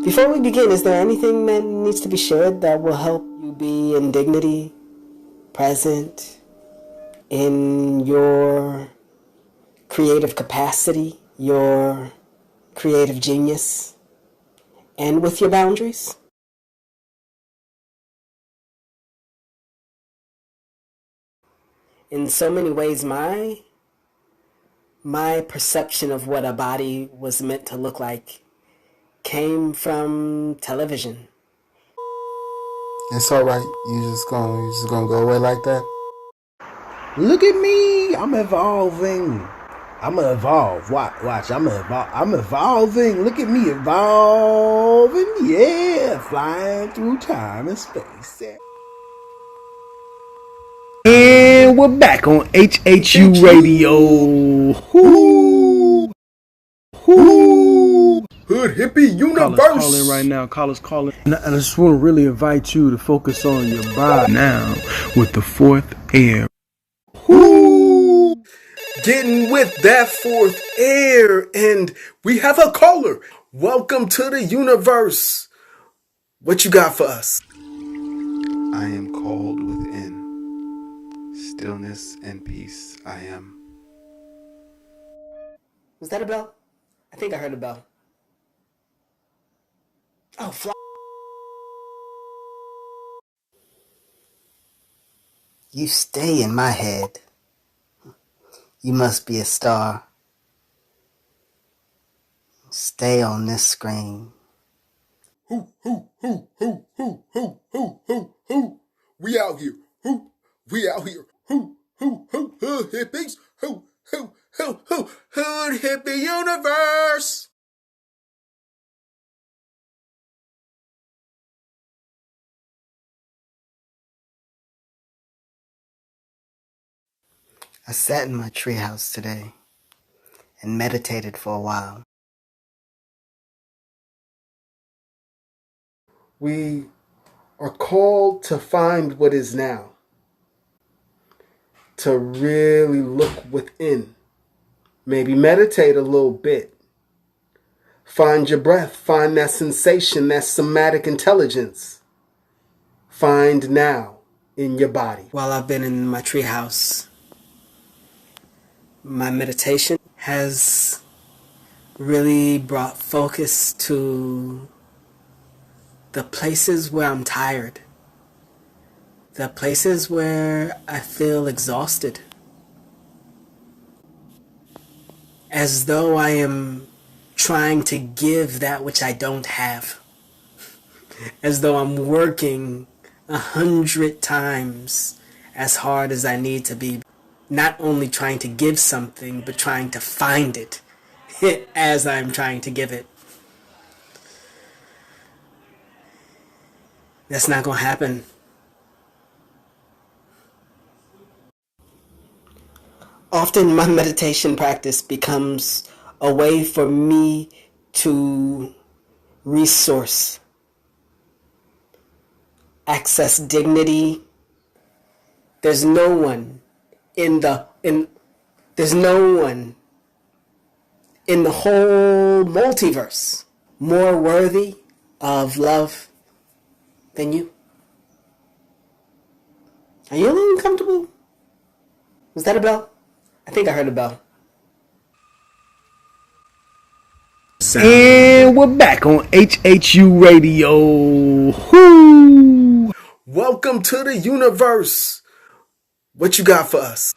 Before we begin, is there anything that needs to be shared that will help you be in dignity, present, in your creative capacity, your creative genius, and with your boundaries? In so many ways, my perception of what a body was meant to look like came from television. It's all right. You just gonna go away like that? Look at me. I'm evolving. I'm gonna evolve. Watch. I'm evolving. Look at me evolving. Yeah, flying through time and space. And we're back on HHU Radio. Whoo! Hood hippie universe. Callers calling right now. Callers calling. And I just want to really invite you to focus on your body now with the fourth air. Whoo! Getting with that fourth air, and we have a caller. Welcome to the universe. What you got for us? I am called within. Stillness and peace I am. Was that a bell? I think I heard a bell. Oh, fly. You stay in my head. You must be a star. Stay on this screen. Who? We out here. We out here. Hood hippies. Hood hippie universe. I sat in my treehouse today and meditated for a while. We are called to find what is now, to really look within, maybe meditate a little bit, find your breath, find that sensation, that somatic intelligence, find now in your body. While I've been in my treehouse, my meditation has really brought focus to the places where I'm tired, the places where I feel exhausted, as though I am trying to give that which I don't have, as though I'm working 100 times as hard as I need to be, not only trying to give something, but trying to find it as I'm trying to give it. That's not going to happen. Often my meditation practice becomes a way for me to resource, access dignity. There's no one in the whole multiverse more worthy of love than you. Are you a little uncomfortable? Was that a bell? I think I heard a bell. And we're back on HHU Radio. Whoo! Welcome to the universe. What you got for us?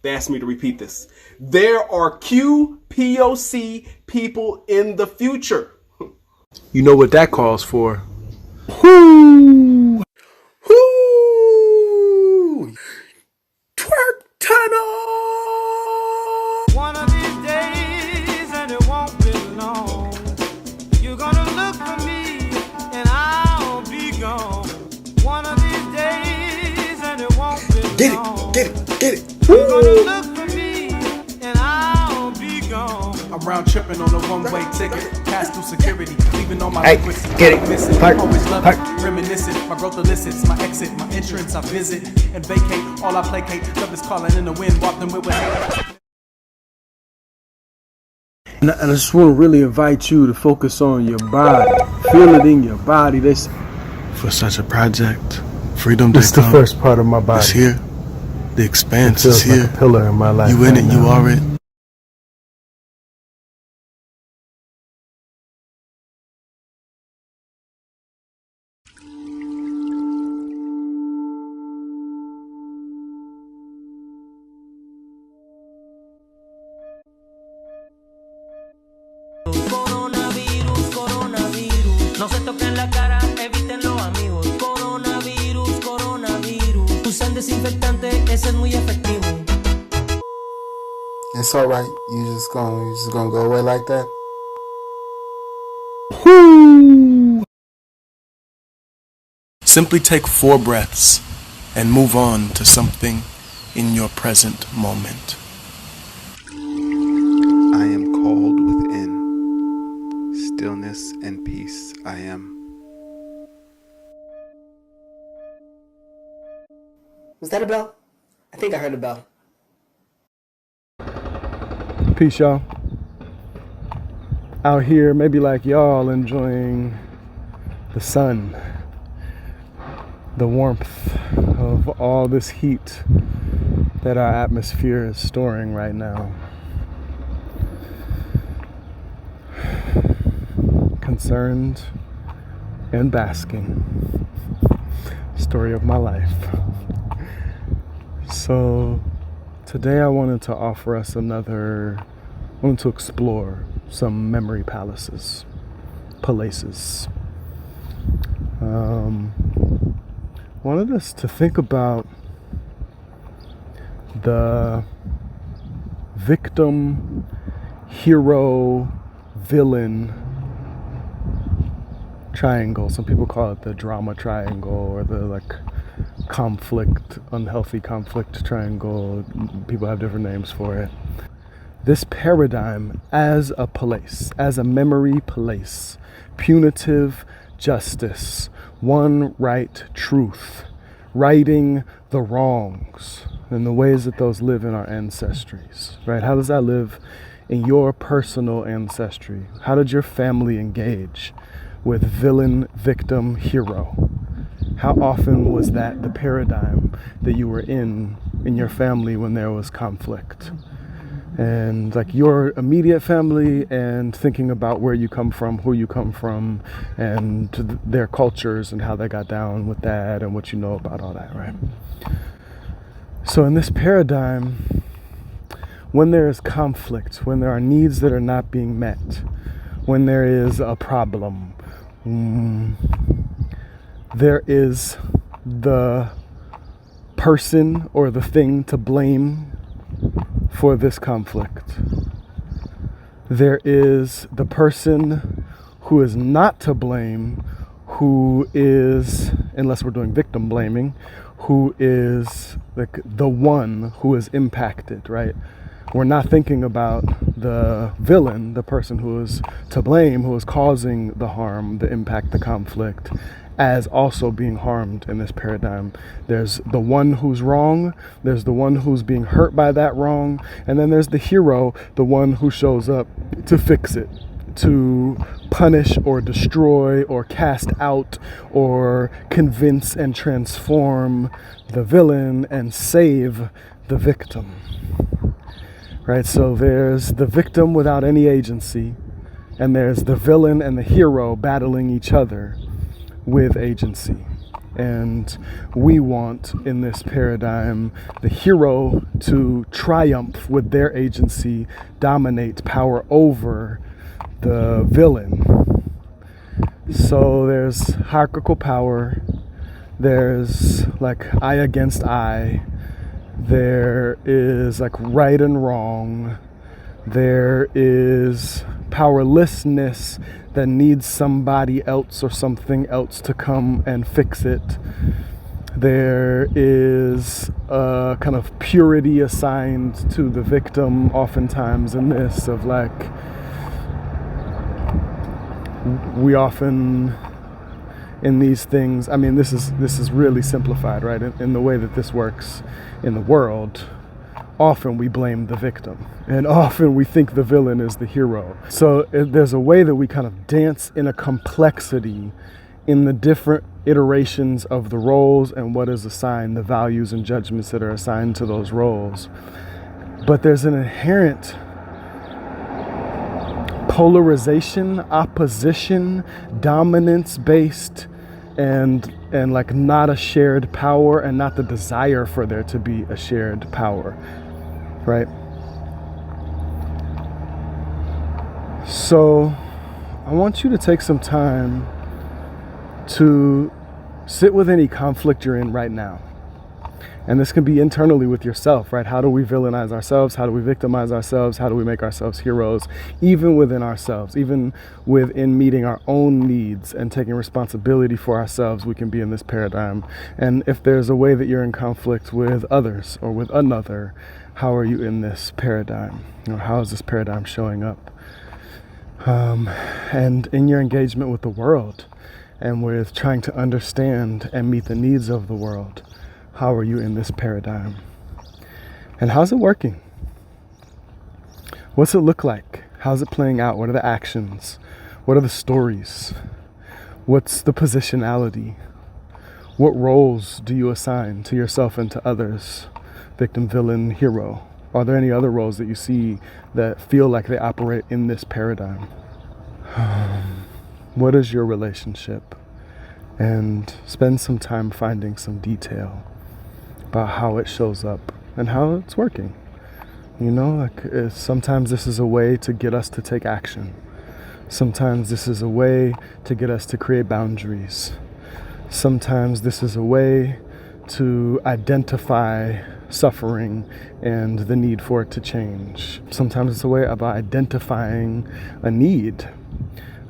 They asked me to repeat this. There are QPOC people in the future. You know what that calls for. Whoo! Whoo! Twerk tunnel! One of these days, and it won't be long, you're gonna look for me, and I'll be gone. One of these days, and it won't be long. Get it. You're gonna look for me, and I'll be gone. I'm round tripping on a one-way ticket, pass through security, leaving all my liquids. Get it. Missing, Park. always love it, reminiscent. My growth elicits, my exit, my entrance. I visit and vacate. All I placate, love is calling in the wind, walk them with. And I just want to really invite you to focus on your body. Feel it in your body. For such a project, freedom It's the come. first part of my body. It's here. The expanse It is feels here. like a pillar in my life. You in right it, you now. are it. Coronavirus, coronavirus. No se toquen la cara, evítenlo, amigos. Coronavirus, coronavirus. Usan desinfectante, ese es muy efectivo. It's all right. You just gonna go away like that. Simply take 4 breaths and move on to something in your present moment. I am called within. Stillness and peace I am. Was that a bell? I think I heard a bell. Peace, y'all. Out here, maybe like y'all, enjoying the sun, the warmth of all this heat that our atmosphere is storing right now. Concerned and basking. Story of my life. So today I wanted to offer us I wanted to explore some memory palaces. Wanted us to think about the victim, hero, villain triangle. Some people call it the drama triangle, or the unhealthy conflict triangle. People have different names for it. This paradigm as a place, as a memory place, punitive justice, one right truth, righting the wrongs and the ways that those live in our ancestries, right? How does that live in your personal ancestry? How did your family engage with villain, victim, hero? How often was that the paradigm that you were in your family when there was conflict? And like your immediate family, and thinking about where you come from, who you come from, and their cultures and how they got down with that and what you know about all that, right? So in this paradigm, when there is conflict, when there are needs that are not being met, when there is a problem, there is the person or the thing to blame for this conflict. There is the person who is not to blame, who is, unless we're doing victim blaming, who is like the one who is impacted, right? We're not thinking about the villain, the person who is to blame, who is causing the harm, the impact, the conflict, as also being harmed in this paradigm. There's the one who's wrong, there's the one who's being hurt by that wrong, and then there's the hero, the one who shows up to fix it, to punish or destroy or cast out or convince and transform the villain and save the victim. Right, so there's the victim without any agency, and there's the villain and the hero battling each other with agency. And we want, in this paradigm, the hero to triumph with their agency, dominate, power over the villain. So there's hierarchical power, there's like I against I, there is like right and wrong, there is powerlessness that needs somebody else or something else to come and fix it. There is a kind of purity assigned to the victim oftentimes in this, of like, we often in these things, I mean, this is really simplified, right? In the way that this works in the world, often we blame the victim, and often we think the villain is the hero. So there's a way that we kind of dance in a complexity in the different iterations of the roles and what is assigned, the values and judgments that are assigned to those roles. But there's an inherent polarization, opposition, dominance-based, and like not a shared power, and not the desire for there to be a shared power, right? So I want you to take some time to sit with any conflict you're in right now. And this can be internally with yourself, right? How do we villainize ourselves? How do we victimize ourselves? How do we make ourselves heroes? Even within ourselves, even within meeting our own needs and taking responsibility for ourselves, we can be in this paradigm. And if there's a way that you're in conflict with others or with another, how are you in this paradigm? Or how is this paradigm showing up? And in your engagement with the world and with trying to understand and meet the needs of the world, how are you in this paradigm? And how's it working? What's it look like? How's it playing out? What are the actions? What are the stories? What's the positionality? What roles do you assign to yourself and to others? Victim, villain, hero. Are there any other roles that you see that feel like they operate in this paradigm? What is your relationship? And spend some time finding some detail about how it shows up and how it's working. You know, like sometimes this is a way to get us to take action. Sometimes this is a way to get us to create boundaries. Sometimes this is a way to identify suffering and the need for it to change. Sometimes it's a way about identifying a need,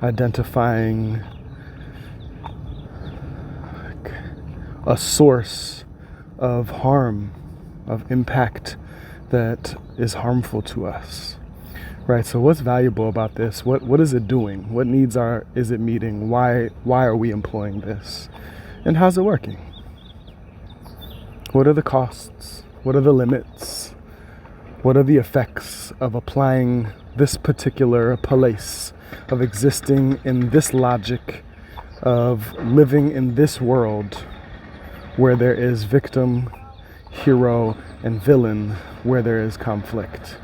identifying a source of harm, of impact that is harmful to us, right? So what's valuable about this? What is it doing? What needs is it meeting? Why are we employing this? And how's it working? What are the costs? What are the limits? What are the effects of applying this particular place, of existing in this logic, of living in this world where there is victim, hero, and villain, where there is conflict?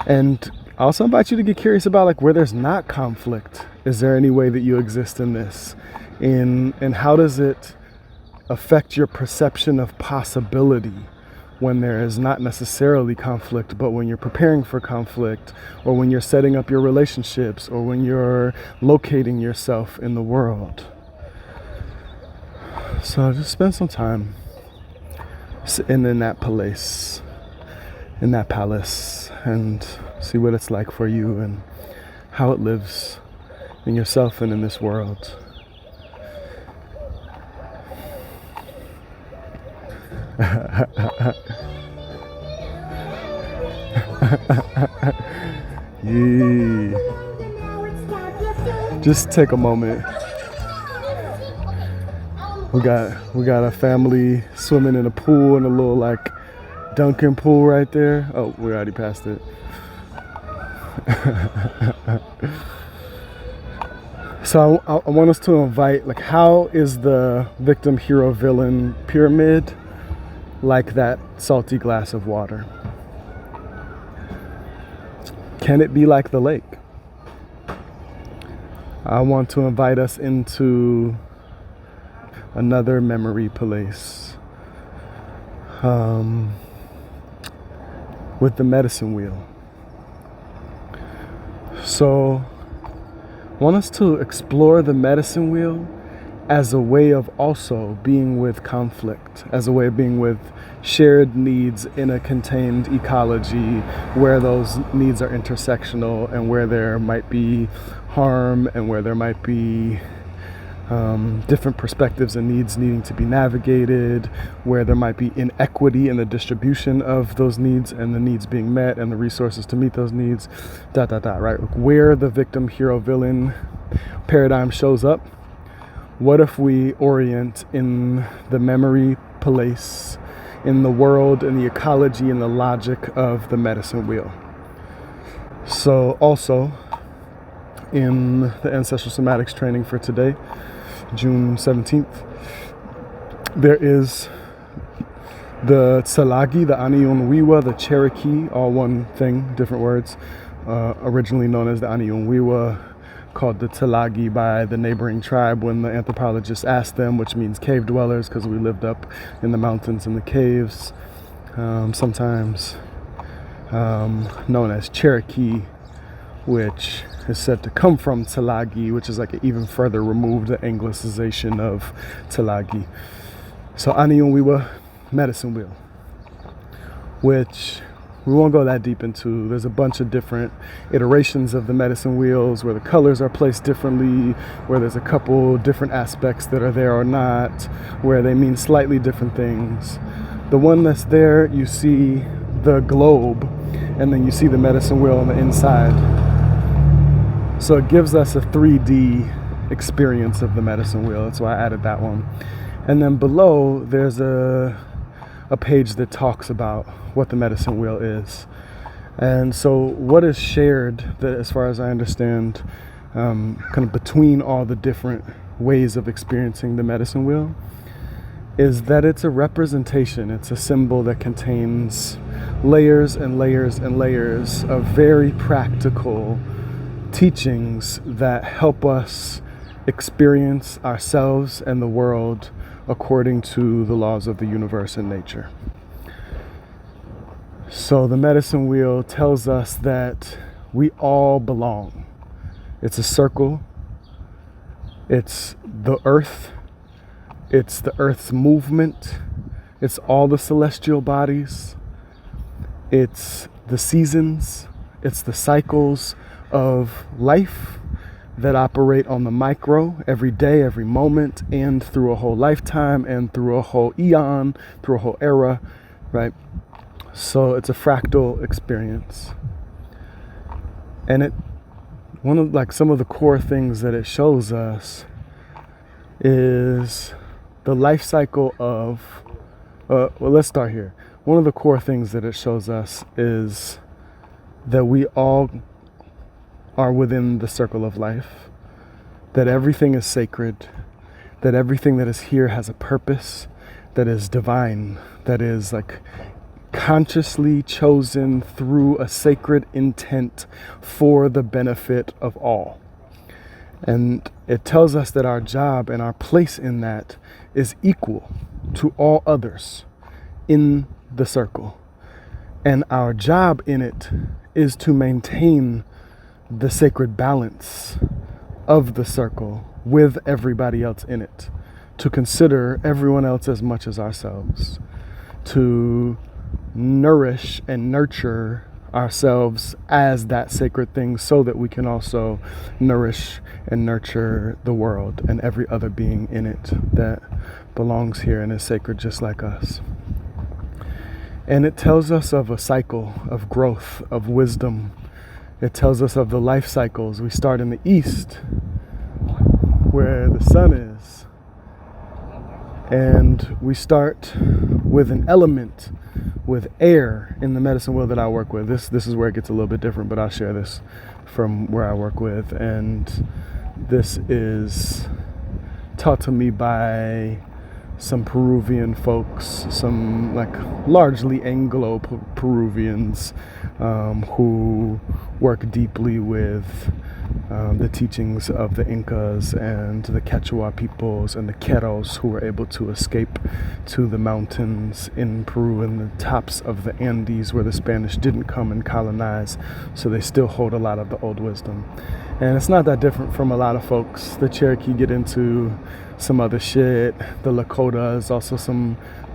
And I also invite you to get curious about like where there's not conflict. Is there any way that you exist in this? And how does it affect your perception of possibility when there is not necessarily conflict, but when you're preparing for conflict, or when you're setting up your relationships, or when you're locating yourself in the world? So just spend some time sitting in that place, in that palace, and see what it's like for you and how it lives in yourself and in this world. Yeah. Just take a moment. We got a family swimming in a pool, in a little like Dunkin' pool right there. Oh, we already passed it. So I want us to invite, like, how is the victim, hero, villain pyramid like that salty glass of water? Can it be like the lake? I want to invite us into another memory place with the medicine wheel. So I want us to explore the medicine wheel as a way of also being with conflict, as a way of being with shared needs in a contained ecology where those needs are intersectional, and where there might be harm, and where there might be different perspectives and needs needing to be navigated, where there might be inequity in the distribution of those needs and the needs being met and the resources to meet those needs, right? Where the victim, hero, villain paradigm shows up. What if we orient in the memory place, in the world and the ecology and the logic of the medicine wheel. So also in the Ancestral Somatics training for today, June 17th, there is the Tsalagi, the Aniunwiwa, the Cherokee, all one thing, different words, originally known as the Aniunwiwa, called the Tsalagi by the neighboring tribe when the anthropologists asked them, which means cave dwellers, because we lived up in the mountains in the caves, sometimes known as Cherokee, which is said to come from Tsalagi, which is like an even further removed anglicization of Tsalagi. So Aniunwiwa, medicine wheel, which we won't go that deep into. There's a bunch of different iterations of the medicine wheels where the colors are placed differently, where there's a couple different aspects that are there or not, where they mean slightly different things. The one that's there, you see the globe, and then you see the medicine wheel on the inside. So it gives us a 3D experience of the medicine wheel. That's why I added that one. And then below, there's a page that talks about what the medicine wheel is. And so what is shared, that as far as I understand, kind of between all the different ways of experiencing the medicine wheel, is that it's a representation. It's a symbol that contains layers and layers and layers of very practical teachings that help us experience ourselves and the world according to the laws of the universe and nature. So the medicine wheel tells us that we all belong. It's a circle. It's the earth. It's the earth's movement. It's all the celestial bodies. It's the seasons. It's the cycles of life that operate on the micro every day, every moment, and through a whole lifetime, and through a whole eon, through a whole era, right? So it's a fractal experience. And one of like some of the core things that it shows us is the life cycle of, well, let's start here. One of the core things that it shows us is that we all are within the circle of life, that everything is sacred, that everything that is here has a purpose, that is divine, that is like consciously chosen through a sacred intent for the benefit of all. And it tells us that our job and our place in that is equal to all others in the circle. And our job in it is to maintain the sacred balance of the circle with everybody else in it, to consider everyone else as much as ourselves, to nourish and nurture ourselves as that sacred thing so that we can also nourish and nurture the world and every other being in it that belongs here and is sacred just like us. And it tells us of a cycle of growth, of wisdom. It tells us of the life cycles. We start in the east, where the sun is, and we start with an element, with air in the medicine wheel that I work with. This is where it gets a little bit different, but I'll share this from where I work with. And this is taught to me by some Peruvian folks, some like largely Anglo-Peruvians who work deeply with the teachings of the Incas and the Quechua peoples and the Queros who were able to escape to the mountains in Peru and the tops of the Andes where the Spanish didn't come and colonize, so they still hold a lot of the old wisdom. And it's not that different from a lot of folks. The Cherokee get into some other shit. The Lakotas also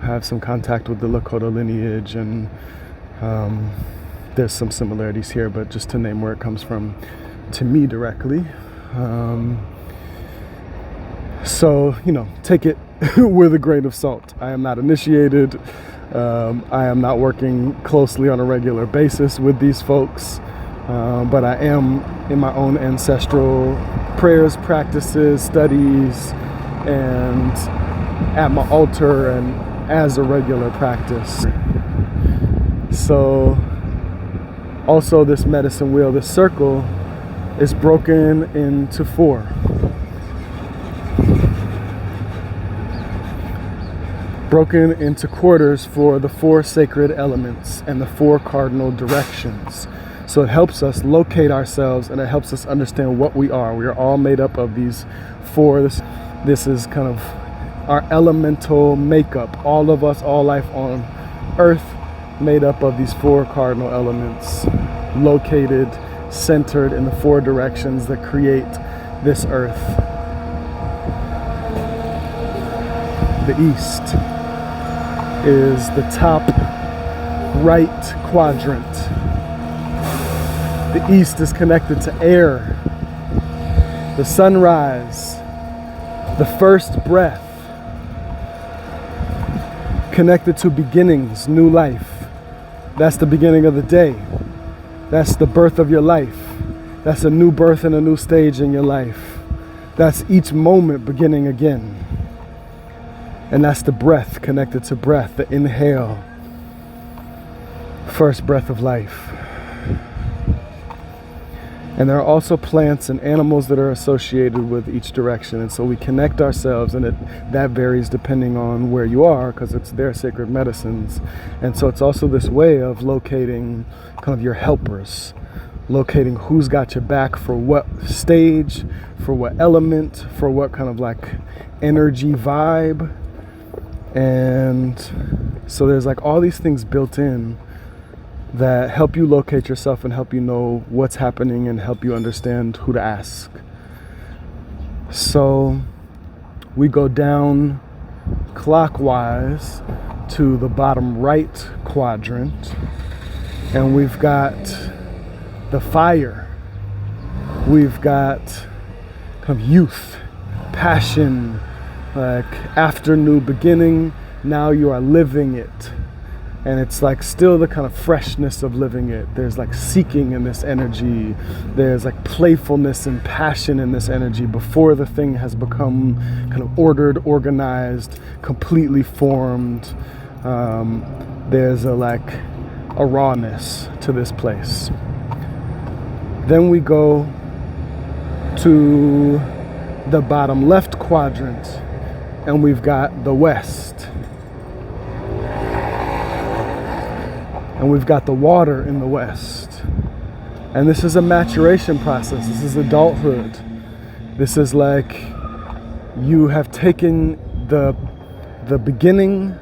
have some contact with the Lakota lineage, and there's some similarities here, but just to name where it comes from to me directly. So, take it with a grain of salt. I am not initiated. I am not working closely on a regular basis with these folks, but I am in my own ancestral prayers, practices, studies, and at my altar, and as a regular practice. So also this medicine wheel, this circle, is broken into 4. Broken into quarters for the 4 sacred elements and the 4 cardinal directions. So it helps us locate ourselves, and it helps us understand what we are. We are all made up of these 4. This is kind of our elemental makeup. All of us, all life on Earth, made up of these 4 cardinal elements, located, centered in the 4 directions that create this Earth. The East is the top right quadrant. The East is connected to air, the sunrise, the first breath, connected to beginnings, new life. That's the beginning of the day. That's the birth of your life. That's a new birth and a new stage in your life. That's each moment beginning again. And that's the breath, connected to breath, the inhale, first breath of life. And there are also plants and animals that are associated with each direction. And so we connect ourselves, and that varies depending on where you are, because it's their sacred medicines. And so it's also this way of locating kind of your helpers, locating who's got your back for what stage, for what element, for what kind of like energy vibe. And so there's like all these things built in that help you locate yourself and help you know what's happening and help you understand who to ask. So we go down clockwise to the bottom right quadrant, and we've got the fire. We've got kind of youth, passion, like after new beginning, now you are living it. And it's like still the kind of freshness of living it. There's like seeking in this energy. There's like playfulness and passion in this energy before the thing has become kind of ordered, organized, completely formed. There's a rawness to this place. Then we go to the bottom left quadrant, and we've got the West. And we've got the water in the West. And this is a maturation process. This is adulthood. This is like you have taken the beginning,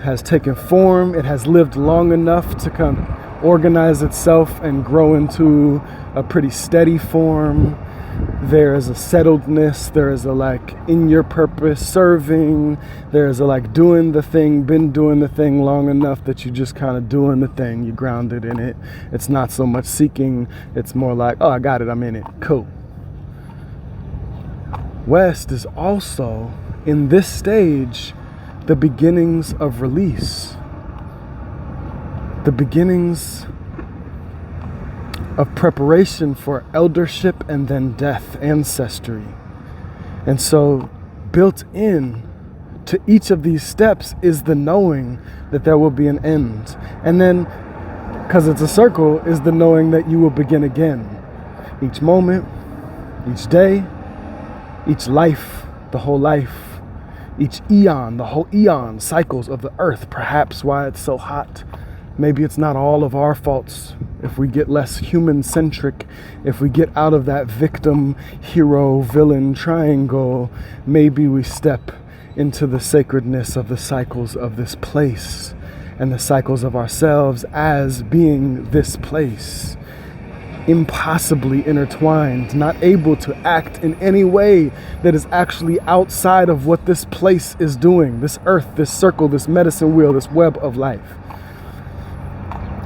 has taken form, it has lived long enough to kind of organize itself and grow into a pretty steady form. There is a settledness, there is a like in your purpose, serving, there is a like doing the thing, been doing the thing long enough that you just kind of doing the thing, you grounded in it. It's not so much seeking, it's more like, oh, I got it, I'm in it, cool. West is also, in this stage, the beginnings of release. The beginnings of preparation for eldership and then death, ancestry. And so built in to each of these steps is the knowing that there will be an end. And then, because it's a circle, is the knowing that you will begin again. Each moment, each day, each life, the whole life, each eon, the whole eon cycles of the earth, perhaps why it's so hot. Maybe it's not all of our faults. If we get less human-centric, if we get out of that victim, hero, villain triangle, maybe we step into the sacredness of the cycles of this place and the cycles of ourselves as being this place. Impossibly intertwined, not able to act in any way that is actually outside of what this place is doing, this earth, this circle, this medicine wheel, this web of life.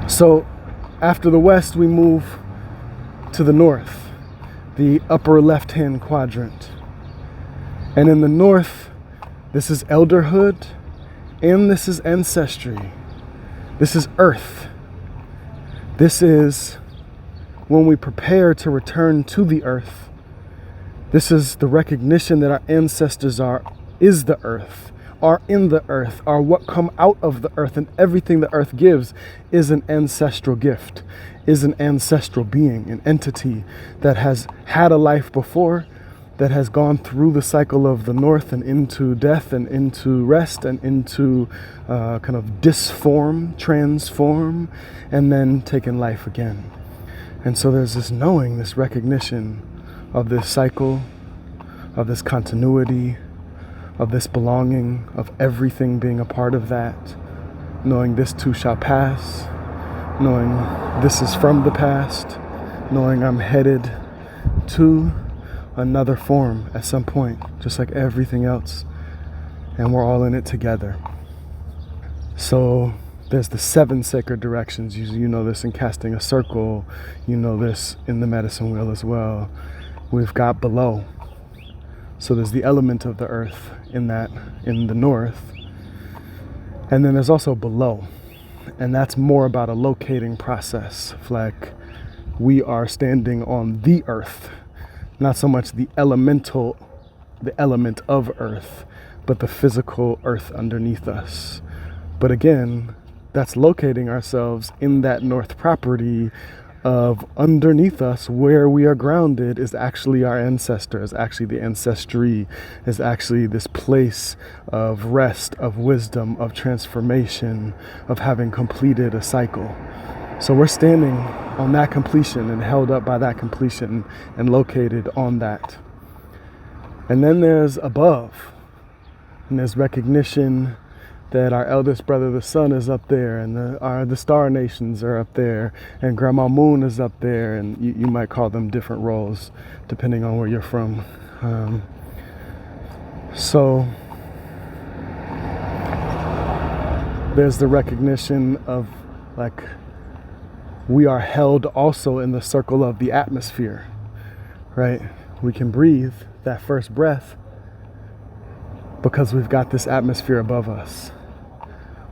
So after the West, we move to the North, the upper left-hand quadrant. And in the North, this is elderhood, and this is ancestry. This is Earth. This is when we prepare to return to the Earth. This is the recognition that our ancestors is the Earth. are in the earth, are what come out of the earth, and everything the earth gives is an ancestral gift, is an ancestral being, an entity that has had a life before, that has gone through the cycle of the north and into death and into rest and into kind of disform, transform, and then taken life again. And so there's this knowing, this recognition of this cycle, of this continuity, of this belonging, of everything being a part of that, knowing this too shall pass, knowing this is from the past, knowing I'm headed to another form at some point, just like everything else, and we're all in it together. So there's the 7 sacred directions. You know this in casting a circle, you know this in the medicine wheel as well. We've got below. So there's the element of the earth in the north, and then there's also below, and that's more about a locating process. Like we are standing on the earth, not so much the element of earth, but the physical earth underneath us. But again, that's locating ourselves in that north property of underneath us, where we are grounded, is actually our ancestor, is actually the ancestry, is actually this place of rest, of wisdom, of transformation, of having completed a cycle. So we're standing on that completion and held up by that completion and located on that. And then there's above, and there's recognition that our eldest brother, the sun, is up there, and the star nations are up there, and Grandma Moon is up there, and you might call them different roles depending on where you're from. So there's the recognition of, like, we are held also in the circle of the atmosphere, right? We can breathe that first breath because we've got this atmosphere above us.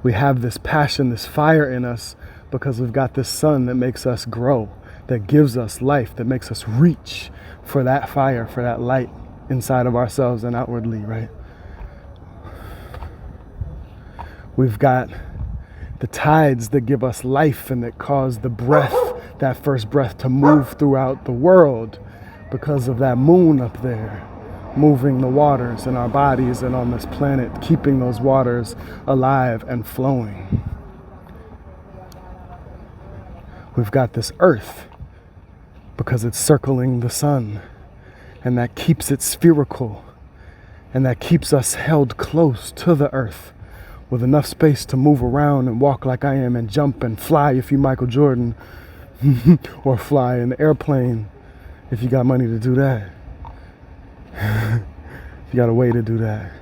We have this passion, this fire in us because we've got this sun that makes us grow, that gives us life, that makes us reach for that fire, for that light inside of ourselves and outwardly, right? We've got the tides that give us life and that cause the breath, that first breath, to move throughout the world because of that moon up there, moving the waters in our bodies and on this planet, keeping those waters alive and flowing. We've got this earth because it's circling the sun, and that keeps it spherical, and that keeps us held close to the earth with enough space to move around and walk like I am and jump and fly if you Michael Jordan or fly in the airplane if you got money to do that. You got a way to do that,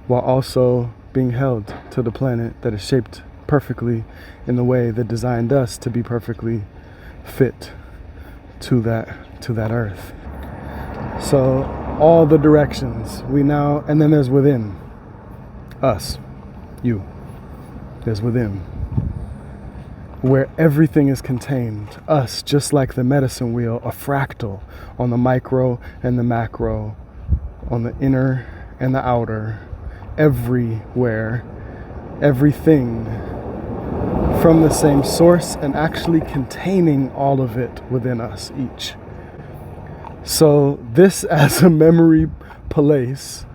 while also being held to the planet that is shaped perfectly in the way that designed us to be perfectly fit to that earth. So all the directions and then there's within us, you. There's within, where everything is contained. Us, just like the medicine wheel, a fractal on the micro and the macro, on the inner and the outer, everywhere, everything from the same source and actually containing all of it within us each. So this as a memory place,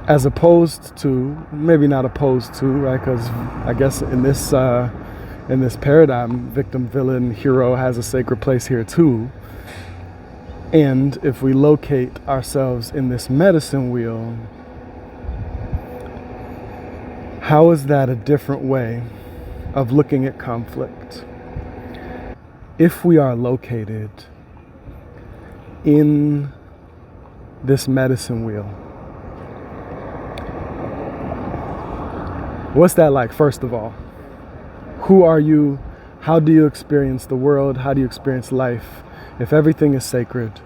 as opposed to, maybe not opposed to, right? Because I guess in this paradigm, victim, villain, hero has a sacred place here too. And if we locate ourselves in this medicine wheel, how is that a different way of looking at conflict? If we are located in this medicine wheel, what's that like, first of all? Who are you? How do you experience the world? How do you experience life? If everything is sacred,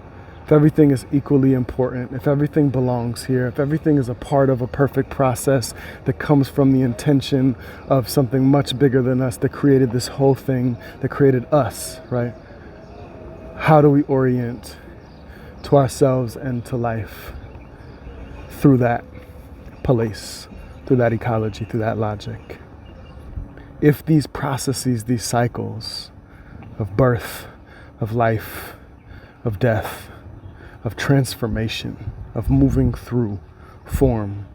if everything is equally important, if everything belongs here, if everything is a part of a perfect process that comes from the intention of something much bigger than us that created this whole thing, that created us, right? How do we orient to ourselves and to life through that place, through that ecology, through that logic. If these processes, these cycles of birth, of life, of death, of transformation, of moving through form,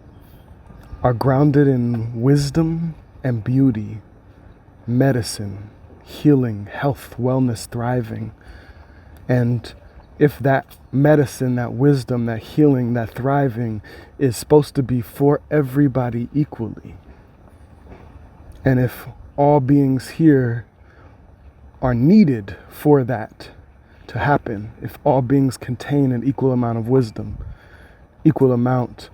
are grounded in wisdom and beauty, medicine, healing, health, wellness, thriving, and if that medicine, that wisdom, that healing, that thriving is supposed to be for everybody equally, and if all beings here are needed for that to happen, if all beings contain an equal amount of wisdom, equal amount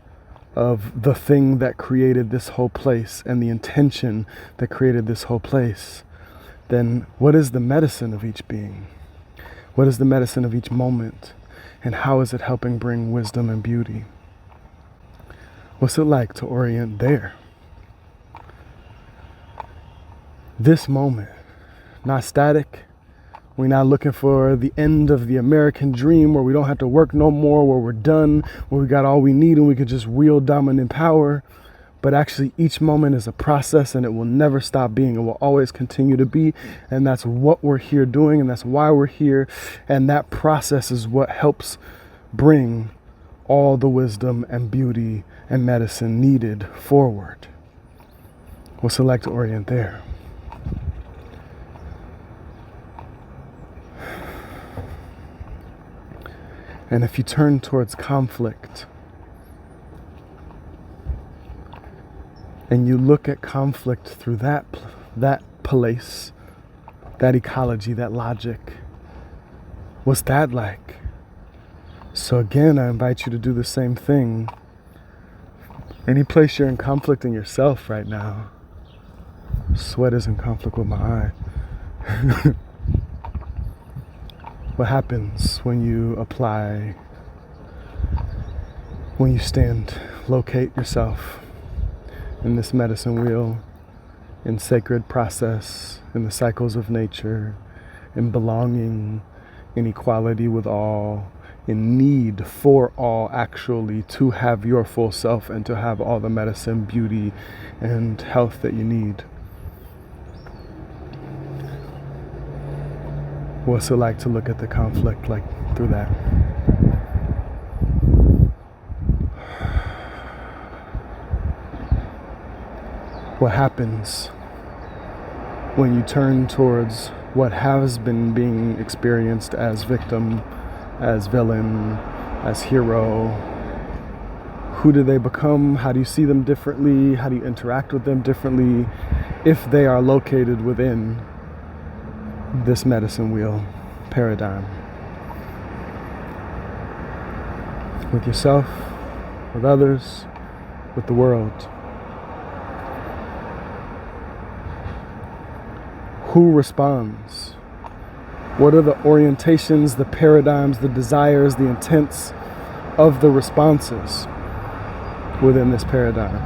of the thing that created this whole place and the intention that created this whole place, then what is the medicine of each being? What is the medicine of each moment? And how is it helping bring wisdom and beauty? What's it like to orient there? This moment, not static. We're not looking for the end of the American dream where we don't have to work no more, where we're done, where we got all we need and we could just wield dominant power. But actually each moment is a process and it will never stop being. It will always continue to be. And that's what we're here doing, and that's why we're here. And that process is what helps bring all the wisdom and beauty and medicine needed forward. We'll select to orient there. And if you turn towards conflict and you look at conflict through that place, that ecology, that logic, what's that like? So again, I invite you to do the same thing. Any place you're in conflict in yourself right now. Sweat is in conflict with my eye. What happens when you apply, when you stand, locate yourself in this medicine wheel, in sacred process, in the cycles of nature, in belonging, in equality with all, in need for all actually to have your full self and to have all the medicine, beauty, and health that you need? What's it like to look at the conflict like through that? What happens when you turn towards what has been being experienced as victim, as villain, as hero? Who do they become? How do you see them differently? How do you interact with them differently if they are located within this medicine wheel paradigm? With yourself, with others, with the world. Who responds? What are the orientations, the paradigms, the desires, the intents of the responses within this paradigm?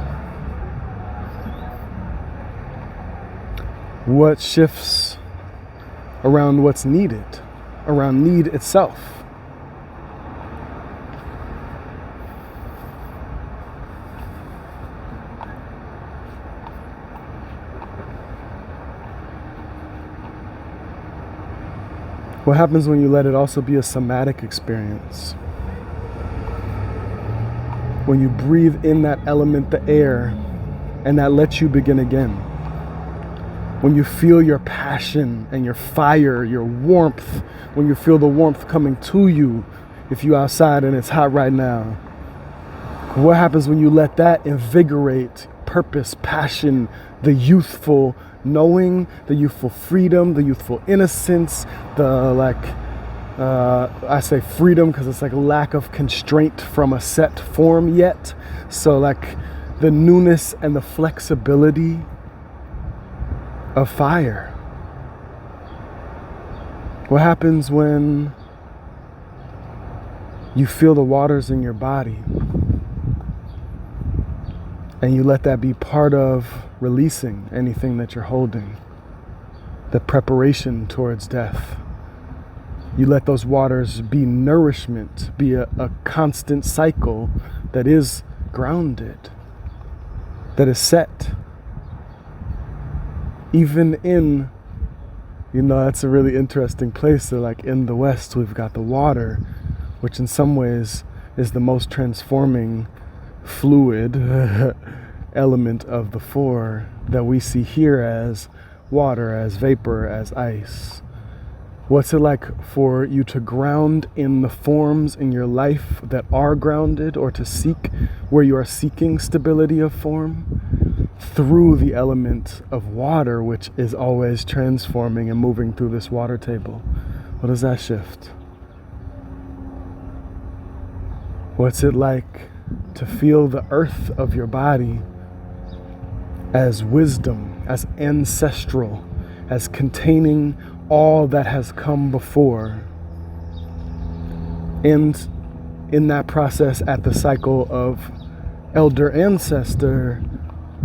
What shifts around what's needed, around need itself? What happens when you let it also be a somatic experience? When you breathe in that element, the air, and that lets you begin again. When you feel your passion and your fire, your warmth, when you feel the warmth coming to you, if you're outside and it's hot right now. What happens when you let that invigorate purpose, passion, the youthful knowing, the youthful freedom, the youthful innocence, the I say freedom because it's like lack of constraint from a set form yet. So like the newness and the flexibility of fire. What happens when you feel the waters in your body and you let that be part of releasing anything that you're holding, the preparation towards death? You let those waters be nourishment, be a constant cycle that is grounded. that is set. Even in, that's a really interesting place. So like in the West, we've got the water, which in some ways is the most transforming fluid element of the four that we see here as water, as vapor, as ice. What's it like for you to ground in the forms in your life that are grounded, or to seek where you are seeking stability of form through the element of water, which is always transforming and moving through this water table? What does that shift? What's it like to feel the earth of your body as wisdom, as ancestral, as containing all that has come before? And in that process, at the cycle of elder ancestor,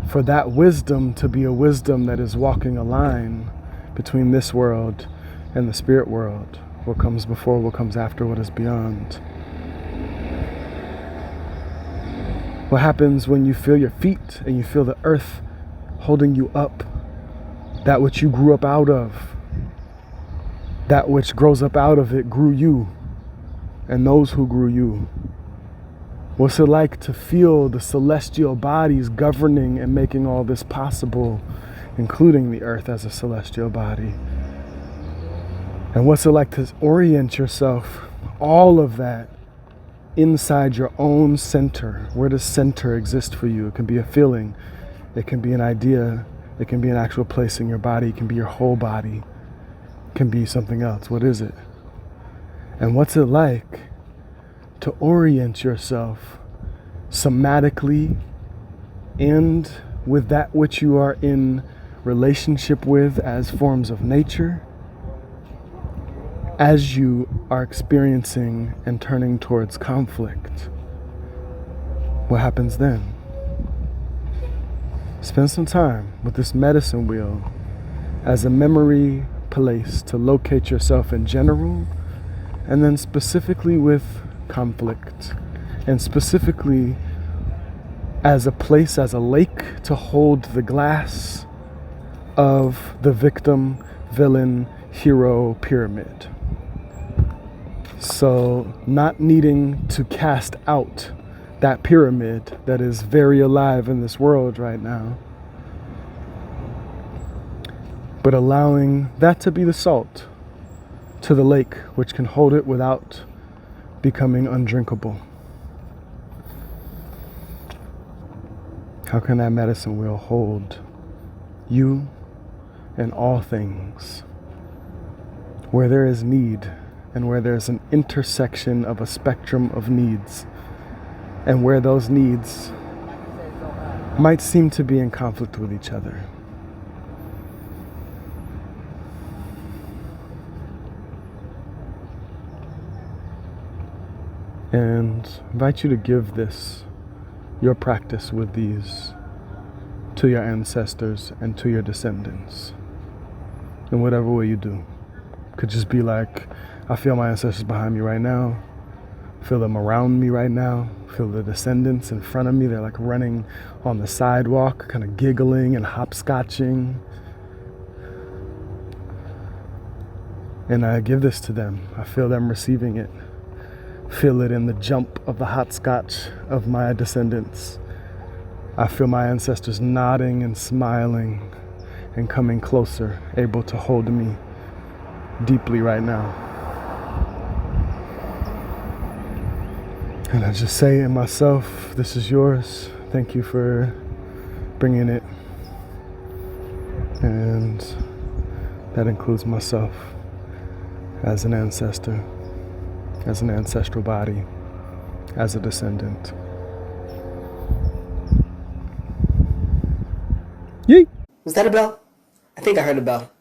for that wisdom to be a wisdom that is walking a line between this world and the spirit world. What comes before, what comes after, what is beyond. What happens when you feel your feet and you feel the earth holding you up? That which you grew up out of, that which grows up out of it grew you and those who grew you. What's it like to feel the celestial bodies governing and making all this possible, including the earth as a celestial body? And what's it like to orient yourself, all of that, inside your own center? Where does center exist for you? It can be a feeling, it can be an idea, it can be an actual place in your body, it can be your whole body, it can be something else. What is it? And what's it like to orient yourself somatically and with that which you are in relationship with as forms of nature, as you are experiencing and turning towards conflict? What happens then? Spend some time with this medicine wheel as a memory place to locate yourself in general, and then specifically with conflict, and specifically as a place, as a lake, to hold the glass of the victim, villain, hero pyramid. So not needing to cast out that pyramid that is very alive in this world right now, but allowing that to be the salt to the lake, which can hold it without becoming undrinkable. How can that medicine wheel hold you and all things where there is need, and where there's an intersection of a spectrum of needs, and where those needs might seem to be in conflict with each other? And invite you to give this, your practice with these, to your ancestors and to your descendants in whatever way you do. Could just be like, I feel my ancestors behind me right now, feel them around me right now, feel the descendants in front of me. They're like running on the sidewalk, kind of giggling and hopscotching. And I give this to them. I feel them receiving it. Feel it in the jump of the hopscotch of my descendants. I feel my ancestors nodding and smiling and coming closer, able to hold me deeply right now. And I just say in myself, this is yours. Thank you for bringing it. And that includes myself as an ancestor, as an ancestral body, as a descendant. Yee! Was that a bell? I think I heard a bell.